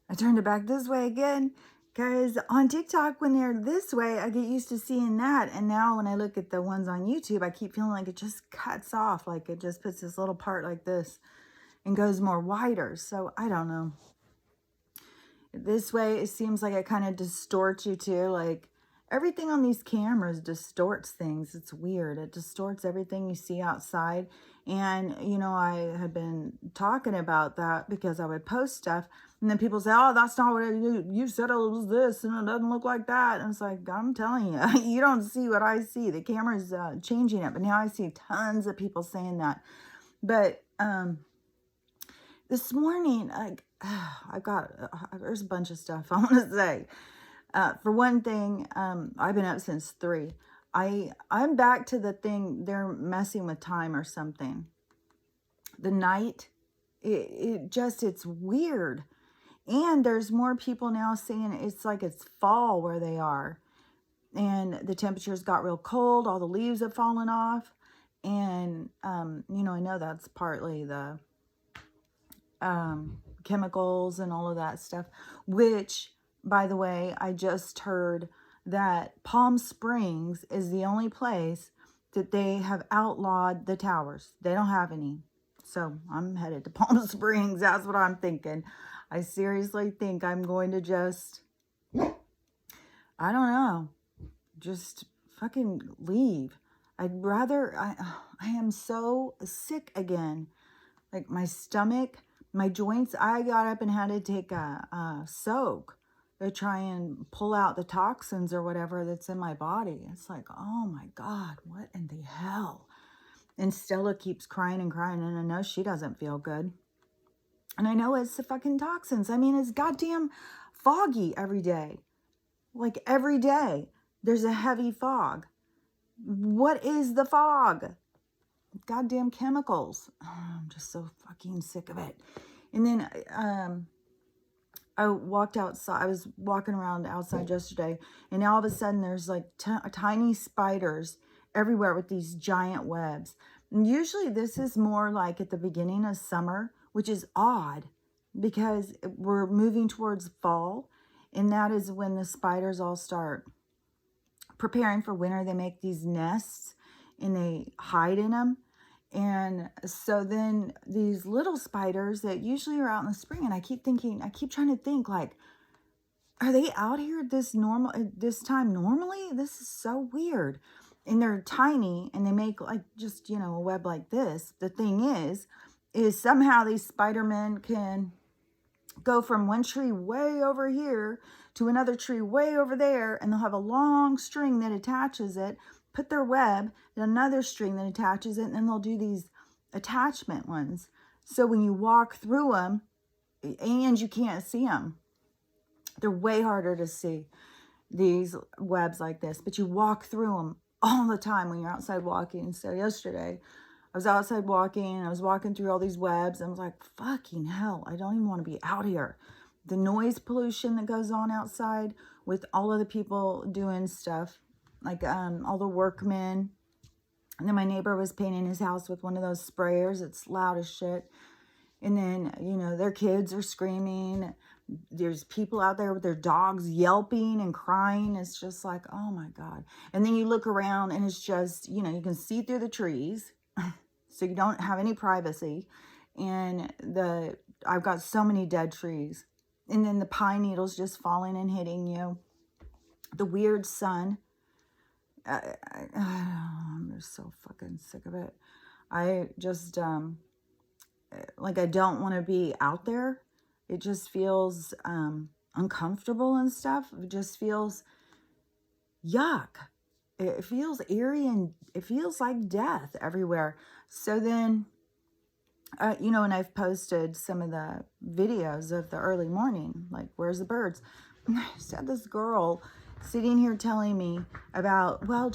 I turned it back this way again. Because on TikTok, when they're this way, I get used to seeing that. And now when I look at the ones on YouTube, I keep feeling like it just cuts off. Like it just puts this little part like this and goes more wider. So I don't know. This way, it seems like it kind of distorts you too. Like everything on these cameras distorts things. It's weird. It distorts everything you see outside. And, you know, I had been talking about that because I would post stuff and then people say, oh, that's not what you said it was this and it doesn't look like that. And it's like, I'm telling you, you don't see what I see. The camera's changing it. But now I see tons of people saying that. But this morning, I got, there's a bunch of stuff I want to say. For one thing, I've been up since 3. I'm back to the thing, they're messing with time or something. The night, it's weird. And there's more people now saying it's like it's fall where they are. And the temperatures got real cold. All the leaves have fallen off. And, you know, I know that's partly the chemicals and all of that stuff, which, by the way, I just heard that Palm Springs is the only place that they have outlawed the towers. They don't have any. So I'm headed to Palm Springs. That's what I'm thinking. I seriously think I'm going to just, I don't know, just fucking leave. I'd rather, I am so sick again. Like my stomach, my joints, I got up and had to take a soak to try and pull out the toxins or whatever that's in my body. It's like, oh my God, what in the hell? And Stella keeps crying and crying, and I know she doesn't feel good. And I know it's the fucking toxins. I mean, it's goddamn foggy every day. Like every day, there's a heavy fog. What is the fog? Goddamn chemicals. Oh, I'm just so fucking sick of it. And then I walked outside. I was walking around outside yesterday, and all of a sudden there's like tiny spiders everywhere with these giant webs. And usually this is more like at the beginning of summer, which is odd because we're moving towards fall, and that is when the spiders all start preparing for winter. They make these nests and they hide in them. And so then these little spiders that usually are out in the spring, and I keep trying to think like, are they out here this time normally? This is so weird. And they're tiny and they make like just, you know, a web like this. The thing is somehow these Spider-Men can go from one tree way over here to another tree way over there, and they'll have a long string that attaches it, put their web in another string that attaches it, and then they'll do these attachment ones. So when you walk through them, and you can't see them, they're way harder to see, these webs like this, but you walk through them all the time when you're outside walking. So yesterday, I was outside walking, and I was walking through all these webs, and I was like, fucking hell, I don't even want to be out here. The noise pollution that goes on outside with all of the people doing stuff, like all the workmen. And then my neighbor was painting his house with one of those sprayers. It's loud as shit. And then, you know, their kids are screaming. There's people out there with their dogs yelping and crying. It's just like, oh my God. And then you look around and it's just, you know, you can see through the trees. So you don't have any privacy. And I've got so many dead trees. And then the pine needles just falling and hitting you. The weird sun. I'm just so fucking sick of it. I just, like, I don't want to be out there. It just feels uncomfortable and stuff. It just feels yuck. It feels eerie and it feels like death everywhere. So then, you know, and I've posted some of the videos of the early morning, like, where's the birds? And I just had this girl sitting here telling me about, well,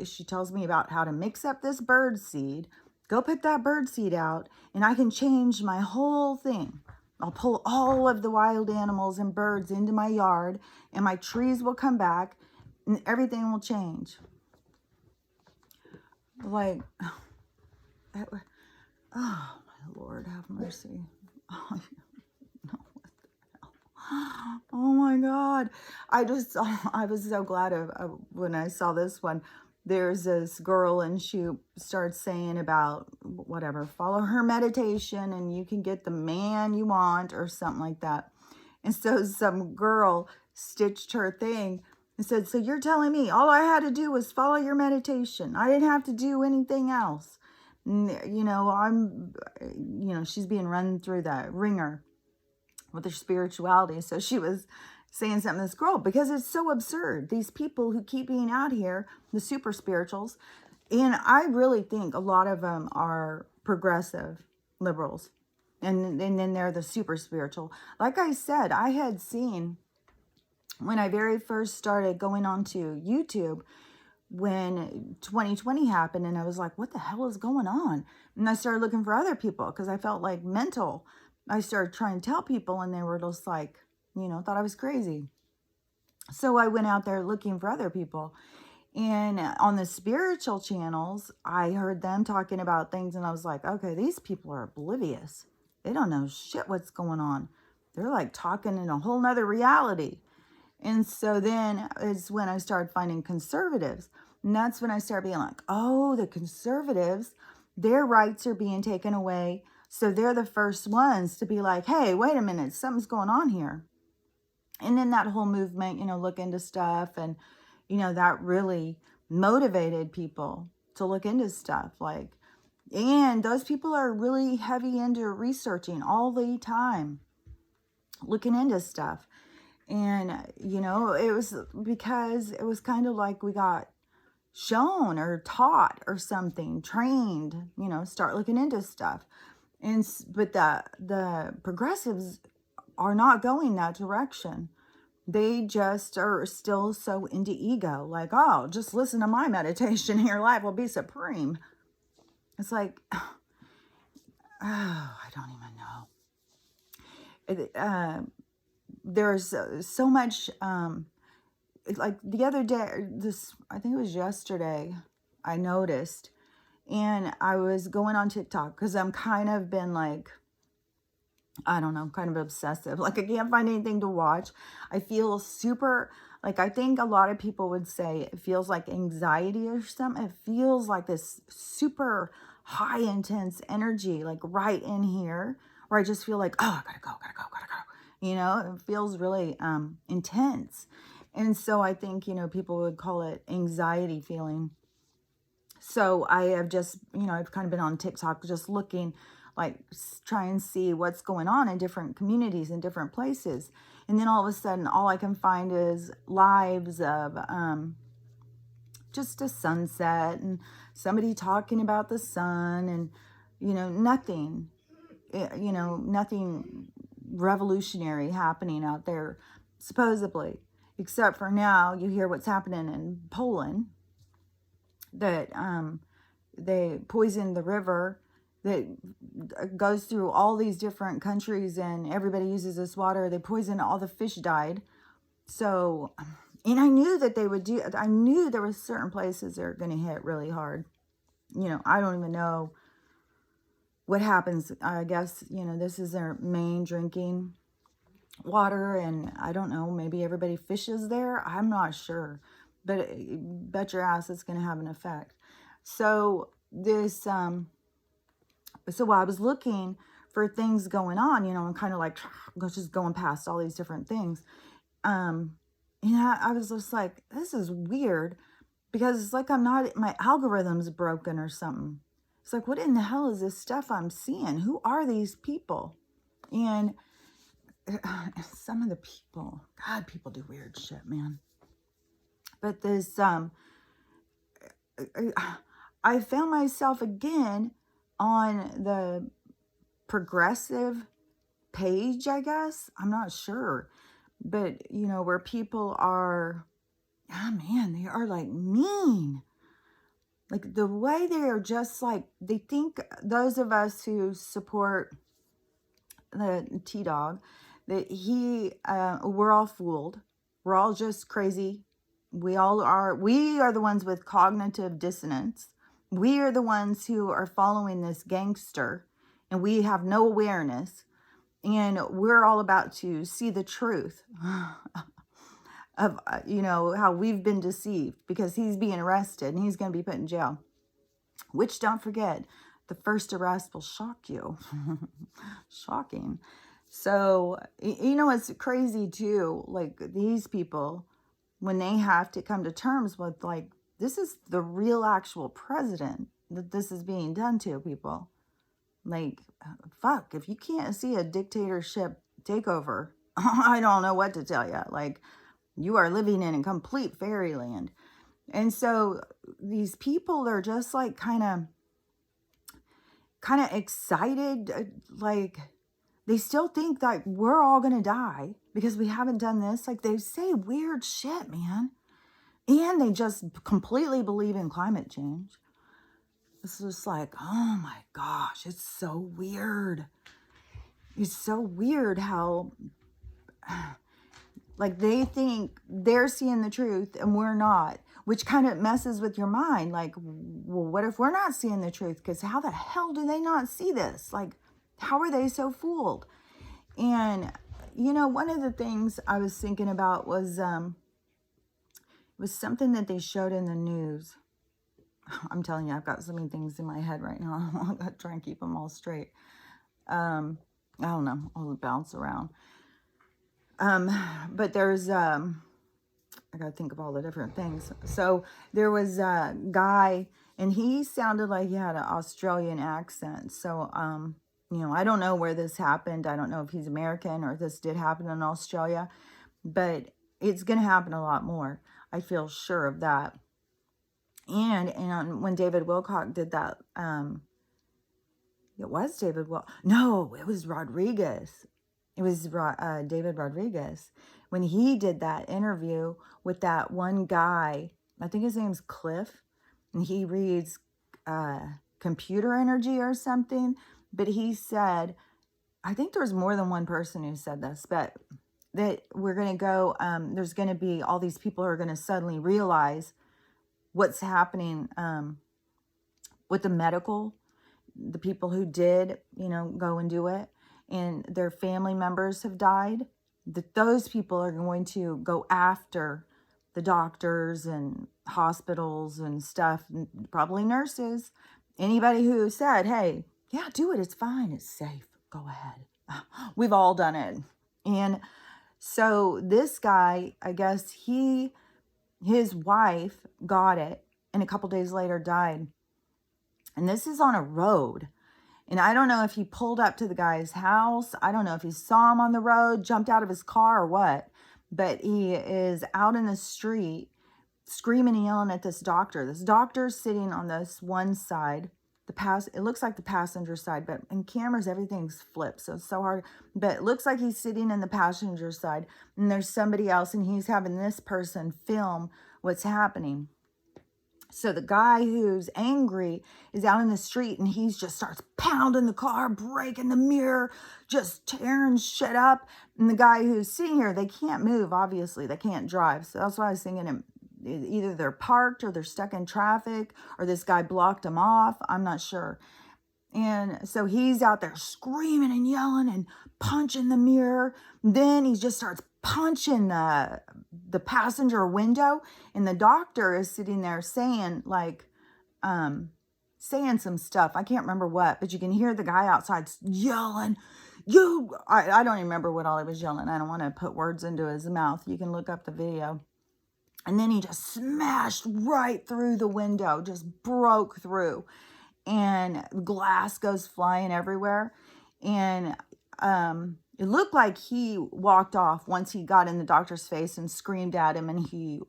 she tells me about how to mix up this bird seed, go put that bird seed out, and I can change my whole thing. I'll pull all of the wild animals and birds into my yard, and my trees will come back, and everything will change. Like, oh my Lord, have mercy. Oh, no, what the hell? Oh my God. I was so glad when I saw this one. There's this girl and she starts saying about whatever, follow her meditation and you can get the man you want or something like that. And so some girl stitched her thing and said, so you're telling me all I had to do was follow your meditation. I didn't have to do anything else. You know, she's being run through the ringer with her spirituality. So she was saying something to this girl because it's so absurd. These people who keep being out here, the super spirituals, and I really think a lot of them are progressive liberals. And then they're the super spiritual. Like I said, I had seen when I very first started going onto YouTube when 2020 happened, and I was like, what the hell is going on? And I started looking for other people because I felt like mental. I started trying to tell people and they were just like, you know, thought I was crazy. So I went out there looking for other people. And on the spiritual channels, I heard them talking about things and I was like, okay, these people are oblivious. They don't know shit what's going on. They're like talking in a whole nother reality. And so then is when I started finding conservatives. And that's when I started being like, oh, the conservatives, their rights are being taken away. So they're the first ones to be like, hey, wait a minute, something's going on here. And then that whole movement, you know, look into stuff. And, you know, that really motivated people to look into stuff. Like, and those people are really heavy into researching all the time, looking into stuff. And, you know, it was because it was kind of like we got shown or taught or something, trained, you know, start looking into stuff. And but the progressives are not going that direction. They just are still so into ego. Like, oh, just listen to my meditation and your life will be supreme. It's like, oh, I don't even know. There's so much, like the other day, I think it was yesterday, I noticed, and I was going on TikTok because I'm kind of been like, I don't know, kind of obsessive. Like I can't find anything to watch. I feel super, like I think a lot of people would say it feels like anxiety or something. It feels like this super high intense energy, like right in here, where I just feel like, oh, I gotta go. You know, it feels really intense. And so I think, you know, people would call it anxiety feeling. So I have just, you know, I've kind of been on TikTok just looking, like try and see what's going on in different communities in different places. And then all of a sudden, all I can find is lives of just a sunset and somebody talking about the sun and, you know, nothing revolutionary happening out there, supposedly, except for now you hear what's happening in Poland, that they poisoned the river that goes through all these different countries and everybody uses this water. They poisoned, all the fish died. So, and I knew that they would I knew there were certain places that are going to hit really hard. You know, I don't even know what happens. I guess, you know, this is their main drinking water, and I don't know, maybe everybody fishes there. I'm not sure, but bet your ass it's going to have an effect. So this, so while I was looking for things going on, you know, and kind of like just going past all these different things, and I was just like, this is weird, because it's like my algorithm's broken or something. It's like, what in the hell is this stuff I'm seeing? Who are these people? And some of the people, God, people do weird shit, man. But this, I found myself again on the progressive page, I guess. I'm not sure. But, you know, where people are, man, they are like mean. Like the way they are just like, they think those of us who support the T-Dog, that we're all fooled. We're all just crazy. We are the ones with cognitive dissonance. We are the ones who are following this gangster and we have no awareness. And we're all about to see the truth of, how we've been deceived, because he's being arrested and he's going to be put in jail. Which, don't forget, the first arrest will shock you. Shocking. So, it's crazy too. Like, these people, when they have to come to terms with, like, this is the real actual president that this is being done to, people. Like, fuck, if you can't see a dictatorship takeover, I don't know what to tell you. Like, you are living in a complete fairyland. And so these people are just like kind of excited. Like, they still think that we're all going to die because we haven't done this. Like, they say weird shit, man. And they just completely believe in climate change. It's just like, oh my gosh, it's so weird. It's so weird how, like, they think they're seeing the truth and we're not, which kind of messes with your mind. Like, well, what if we're not seeing the truth? Because how the hell do they not see this? Like, how are they so fooled? And, one of the things I was thinking about was something that they showed in the news. I'm telling you, I've got so many things in my head right now. I've got to try and keep them all straight. I don't know. I'll bounce around. But there's, I got to think of all the different things. So there was a guy, and he sounded like he had an Australian accent. So, I don't know where this happened. I don't know if he's American or if this did happen in Australia, but it's going to happen a lot more. I feel sure of that. And when David Wilcock did that, it was David no, it was Rodriguez. It was David Rodriguez. When he did that interview with that one guy, I think his name's Cliff, and he reads computer energy or something, but he said, I think there's more than one person who said this, but that we're going to go, there's going to be all these people who are going to suddenly realize what's happening with the people who did, go and do it, and their family members have died, that those people are going to go after the doctors and hospitals and stuff, and probably nurses, anybody who said, hey, yeah, do it, it's fine, it's safe, go ahead. We've all done it. And so this guy, I guess his wife got it, and a couple days later died. And this is on a road. And I don't know if he pulled up to the guy's house. I don't know if he saw him on the road, jumped out of his car or what. But he is out in the street screaming and yelling at this doctor. This doctor's sitting on this one side. It looks like the passenger side, but in cameras, everything's flipped. So it's so hard. But it looks like he's sitting in the passenger side. And there's somebody else, and he's having this person film what's happening. So the guy who's angry is out in the street, and he just starts pounding the car, breaking the mirror, just tearing shit up. And the guy who's sitting here, they can't move, obviously. They can't drive. So that's why I was thinking either they're parked or they're stuck in traffic, or this guy blocked them off. I'm not sure. And so he's out there screaming and yelling and punching the mirror. Then he just starts punching the passenger window, and the doctor is sitting there saying some stuff. I can't remember what, but you can hear the guy outside yelling. I don't even remember what all he was yelling. I don't want to put words into his mouth. You can look up the video. And then he just smashed right through the window, just broke through, and glass goes flying everywhere. And it looked like he walked off once he got in the doctor's face and screamed at him, and he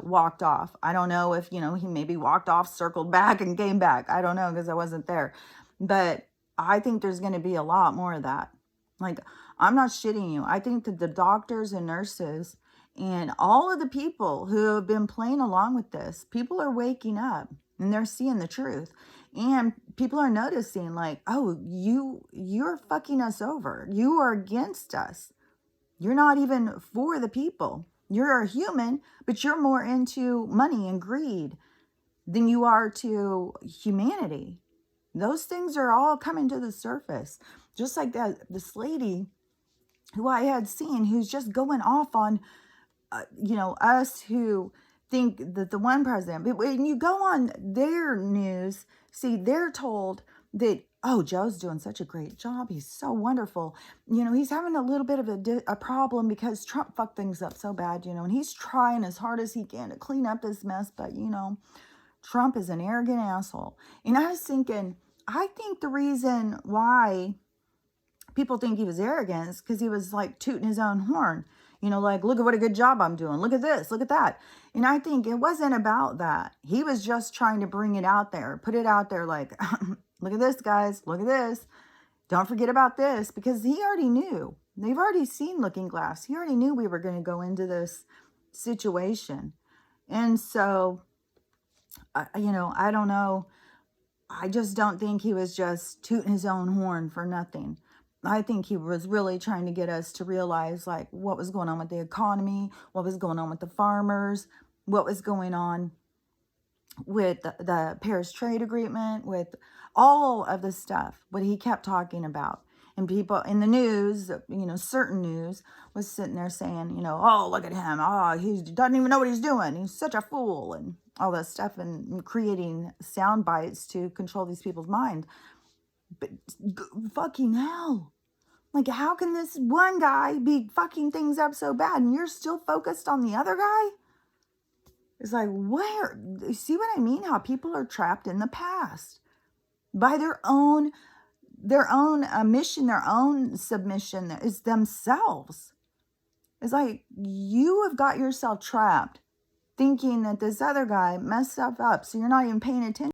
walked off. I don't know if, he maybe walked off, circled back, and came back. I don't know, because I wasn't there. But I think there's going to be a lot more of that. Like, I'm not shitting you. I think that the doctors and nurses and all of the people who have been playing along with this, people are waking up and they're seeing the truth. And people are noticing, like, oh, you're fucking us over. You are against us. You're not even for the people. You're a human, but you're more into money and greed than you are to humanity. Those things are all coming to the surface. Just like this lady who I had seen, who's just going off on, us who think that the one president, but when you go on their news, see, they're told that, oh, Joe's doing such a great job. He's so wonderful. He's having a little bit of a problem because Trump fucked things up so bad, and he's trying as hard as he can to clean up this mess. But, Trump is an arrogant asshole. And I was thinking, I think the reason why people think he was arrogant is because he was like tooting his own horn. Like, look at what a good job I'm doing. Look at this, look at that. And I think it wasn't about that. He was just trying to bring it out there, put it out there like, look at this, guys, look at this. Don't forget about this, because he already knew. They've already seen Looking Glass. He already knew we were going to go into this situation. And so, I don't know. I just don't think he was just tooting his own horn for nothing. I think he was really trying to get us to realize like what was going on with the economy, what was going on with the farmers, what was going on with the Paris trade agreement, with all of the stuff, what he kept talking about. And people in the news, certain news was sitting there saying, oh, look at him. Oh, he doesn't even know what he's doing. He's such a fool, and all that stuff, and creating sound bites to control these people's mind. But fucking hell. Like, how can this one guy be fucking things up so bad and you're still focused on the other guy? It's like, where? See what I mean? How people are trapped in the past by their own mission, their own submission is themselves. It's like you have got yourself trapped thinking that this other guy messed stuff up, so you're not even paying attention.